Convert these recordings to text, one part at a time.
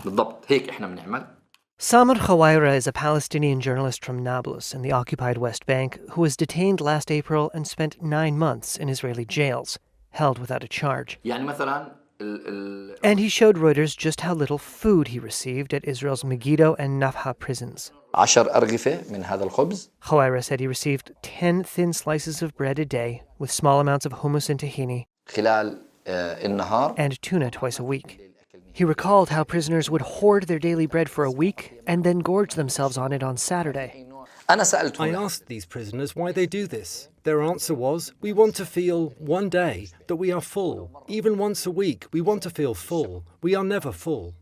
بالضبط هيك إحنا بنعمل. Samar Khawaira is a Palestinian journalist from Nablus in the occupied West Bank who was detained last April and spent 9 months in Israeli jails, held without a charge. يعني مثلا And he showed Reuters just how little food he received at Israel's Megiddo and Nafha prisons. 10 أرغفة من هذا الخبز. Khawaira said he received 10 thin slices of bread a day with small amounts of hummus and tahini خلال النهار. and tuna twice a week. He recalled how prisoners would hoard their daily bread for a week and then gorge themselves on it on Saturday. أنا سألتهم. I asked these prisoners why they do this. Their answer was, we want to feel one day that we are full. Even once a week, we want to feel full. We are never full.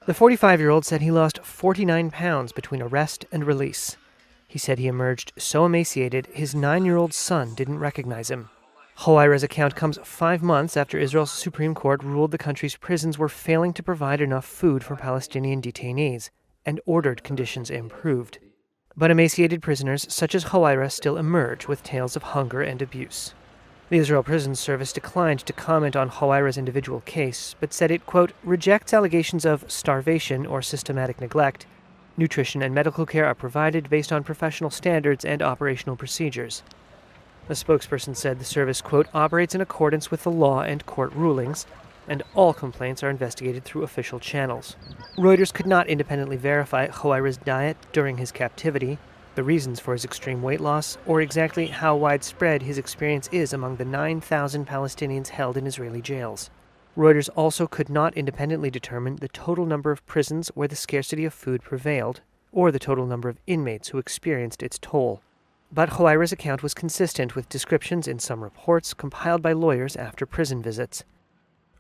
The 45-year-old said he lost 49 pounds between arrest and release. He said he emerged so emaciated his 9-year-old son didn't recognize him. Khawaira's account comes 5 months after Israel's Supreme Court ruled the country's prisons were failing to provide enough food for Palestinian detainees and ordered conditions improved. But emaciated prisoners such as Khawaira still emerge with tales of hunger and abuse. The Israel Prison Service declined to comment on Khawaira's individual case, but said it, quote, rejects allegations of starvation or systematic neglect. Nutrition and medical care are provided based on professional standards and operational procedures. A spokesperson said the service, quote, operates in accordance with the law and court rulings, and all complaints are investigated through official channels. Reuters could not independently verify Khawaira's diet during his captivity, the reasons for his extreme weight loss, or exactly how widespread his experience is among the 9,000 Palestinians held in Israeli jails. Reuters also could not independently determine the total number of prisons where the scarcity of food prevailed, or the total number of inmates who experienced its toll. But Khawaira's account was consistent with descriptions in some reports compiled by lawyers after prison visits.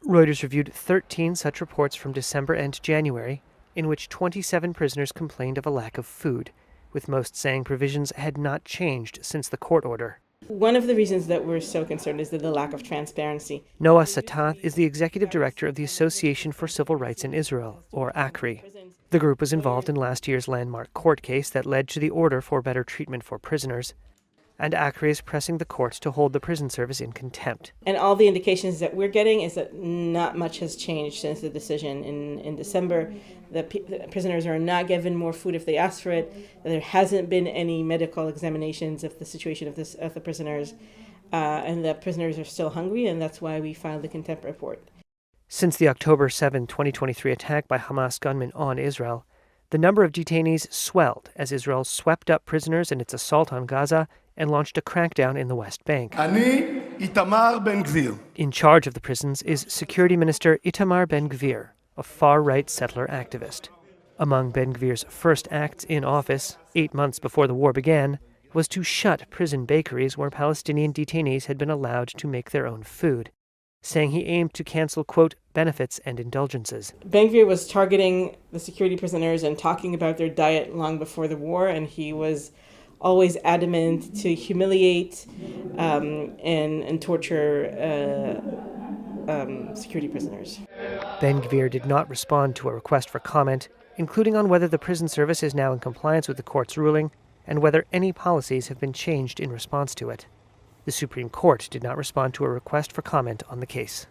Reuters reviewed 13 such reports from December and January, in which 27 prisoners complained of a lack of food, with most saying provisions had not changed since the court order. One of the reasons that we're so concerned is the lack of transparency. Noah Satat is the executive director of the Association for Civil Rights in Israel, or ACRI. The group was involved in last year's landmark court case that led to the order for better treatment for prisoners, and ACRI is pressing the court to hold the prison service in contempt. And all the indications that we're getting is that not much has changed since the decision in December. The prisoners are not given more food if they ask for it. There hasn't been any medical examinations of the situation of the prisoners, and the prisoners are still hungry, and that's why we filed the contempt report. Since the October 7, 2023 attack by Hamas gunmen on Israel, the number of detainees swelled as Israel swept up prisoners in its assault on Gaza and launched a crackdown in the West Bank. In charge of the prisons is Security Minister Itamar Ben-Gvir, a far-right settler activist. Among Ben-Gvir's first acts in office, 8 months before the war began, was to shut prison bakeries where Palestinian detainees had been allowed to make their own food, saying he aimed to cancel, quote, benefits and indulgences. Ben-Gvir was targeting the security prisoners and talking about their diet long before the war, and he was always adamant to humiliate and torture security prisoners. Ben-Gvir did not respond to a request for comment, including on whether the prison service is now in compliance with the court's ruling and whether any policies have been changed in response to it. The Supreme Court did not respond to a request for comment on the case.